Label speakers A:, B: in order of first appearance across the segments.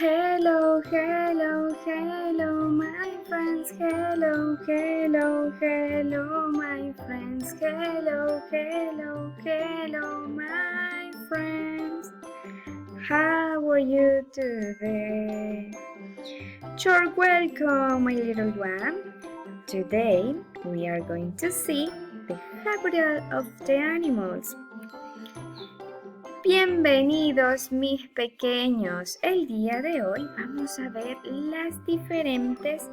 A: Hello, hello, hello, my friends. Hello, hello, hello, my friends. Hello, hello, hello, my friends. How are you today? You're welcome, my little one. Today we are going to see the habitat of the animals. Bienvenidos mis pequeños. El día de hoy vamos a ver las diferentes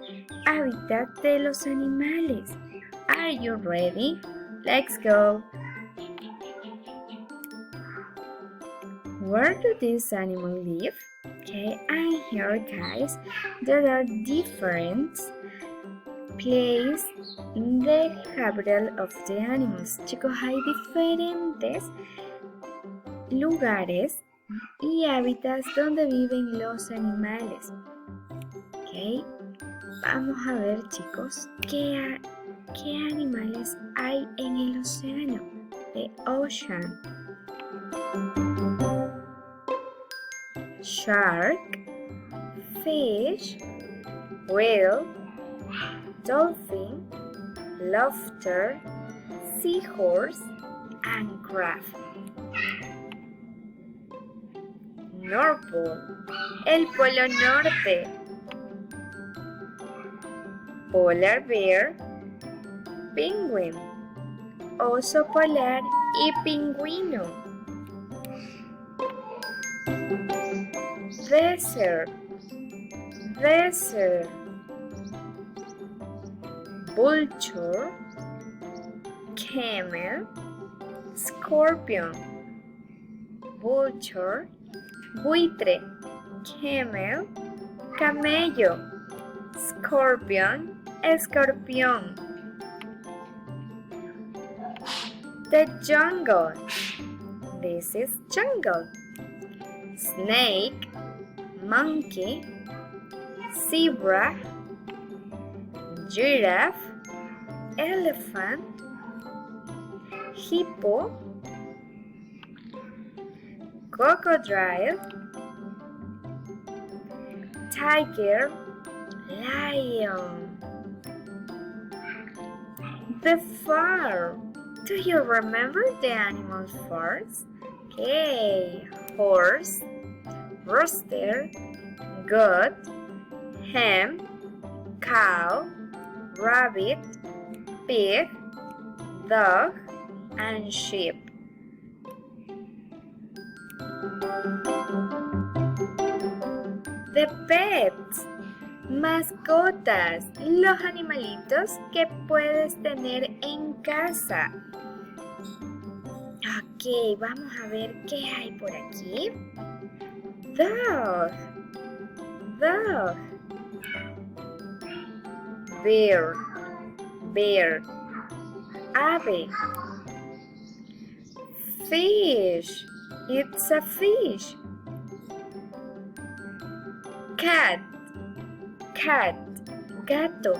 A: hábitats de los animales. Are you ready? Let's go. Where do these animals live? Okay, and here guys, there are different places in the habitat of the animals. Chicos, hay diferentes lugares y hábitats donde viven los animales. ¿Ok? Vamos a ver, chicos, qué animales hay en el océano. The ocean. Shark, fish, whale, dolphin, lobster, seahorse, and crab. North Pole, el Polo Norte. Polar bear, penguin, oso polar y pingüino. Desert, vulture, camel, scorpion, vulture, buitre, camel, camello, scorpion, escorpión. The jungle. This is jungle. Snake, monkey, zebra, giraffe, elephant, hippo, crocodile, tiger, lion. The farm. Do you remember the animal farms? Okay, horse, rooster, goat, hen, cow, rabbit, pig, dog, and sheep. The pets, mascotas, los animalitos que puedes tener en casa. Ok, vamos a ver qué hay por aquí. Dog, bear, ave, fish, it's a fish. Cat, gato.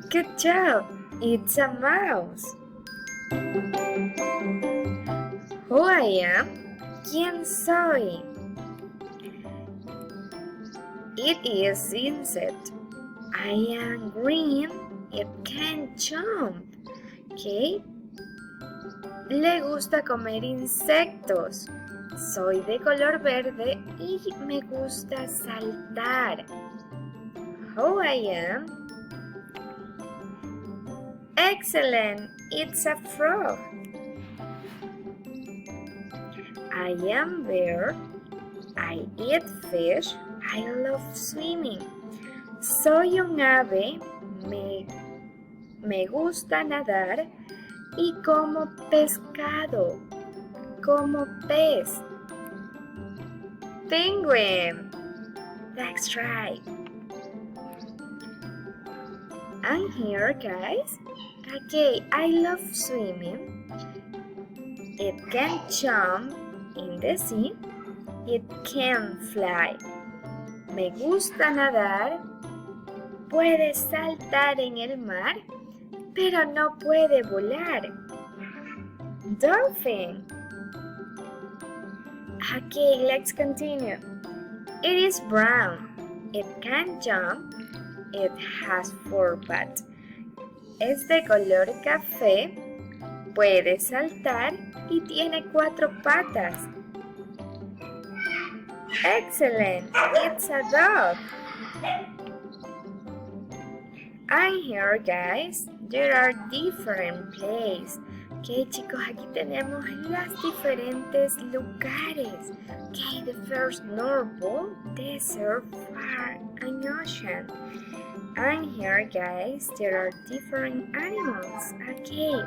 A: Good job, it's a mouse. Who I am? ¿Quién soy? It is insect. I am green, it can jump. Okay. Le gusta comer insectos. Soy de color verde y me gusta saltar. Who I am? Excellent! It's a frog. I am bear. I eat fish. I love swimming. Soy un ave. Me gusta nadar y como pescado. Como pez. Penguin. That's right. I'm here, guys. Okay, I love swimming. It can jump in the sea. It can fly. Me gusta nadar. Puede saltar en el mar, pero no puede volar. Dolphin. Okay, let's continue. It is brown. It can jump. It has 4 pads. Es de color café. Puede saltar y tiene 4 patas. Excellent! It's a dog. I'm here, guys. There are different places. Ok, chicos, aquí tenemos las diferentes lugares. Ok, the first North Pole, desert, far, and ocean. And here, guys, there are different animals. Okay.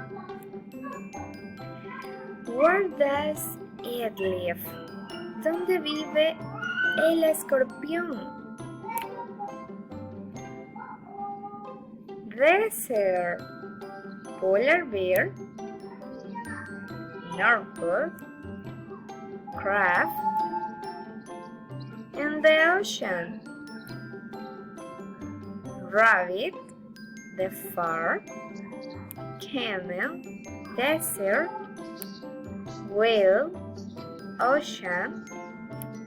A: Where does it live? ¿Dónde vive el escorpión? Desert, polar bear, North Pole, crab, and the ocean. Rabbit, the far, camel, desert, whale, ocean,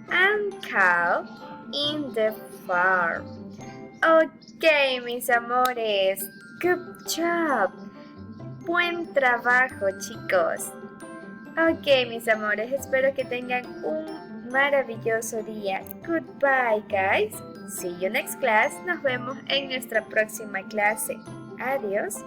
A: and cow in the farm. Ok, mis amores. Good job. Buen trabajo, chicos. Ok, mis amores. Espero que tengan un maravilloso día. Goodbye, guys. See you next class. Nos vemos en nuestra próxima clase. Adiós.